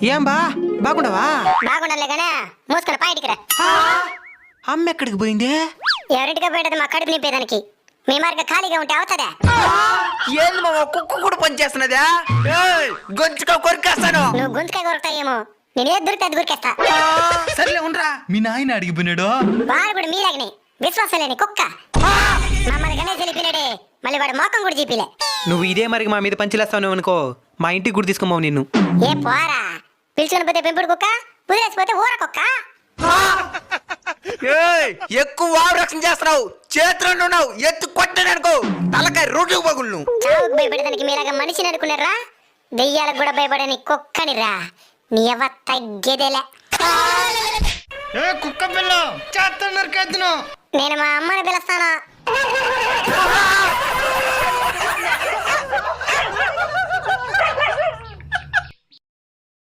ఏం బా బాగుండవా? బాగుండలే గానే మూసుకొని పాయింట్కి రా. అమ్మ ఎక్కడికి పోయింది? ఎవరింటికి పోయేది మా కడుపు నింపేదానికి. మీ మార్గ ఖాళీగా ఉంటే అవుతుందా? ఏంది మామ కుక్క కూడా పని చేస్తున్నదా? గొంతుగా కొరికేస్తాను. నువ్వు గొంతుకాయ కొరకుతాయేమో, నేను ఏది దొరికితే అది గురికేస్తా. సర్లే ఉండరా. మీ నాయన అడిగిపోయినాడు. వాడు కూడా మీలాగనే విశ్వాసం లేని కుక్క. మమ్మల్ని గణేష్ వెళ్ళిపోయినాడే, మళ్ళీ వాడు మోకం కూడా చూపిలే. నువ్వు ఇదే మరి మా మీద పంచిలేస్తావు అనుకో, మా ఇంటికి కూడా తీసుకోమావు నిన్ను. ఏ పోరా, పిలుచుకొని పోతే పెంపుడు కుక్క, వదిలేసిపోతే ఊర కుక్క. ఎక్కువ వావరక్షణ చేస్తున్నావు, చేతులు ఉన్నావు, ఎత్తు కొట్టాడనుకో తలకాయ రోడ్డు పగుళ్ళు. చావుకు భయపడేదానికి మీలాగా మనిషిని అనుకున్నారా? దెయ్యాలకు కూడా భయపడని కుక్కనిరా. నీ ఎవ తగ్గేదేలే. కుక్క పిల్ల చేస్తున్నారు. నేను మా అమ్మని పిలుస్తాను.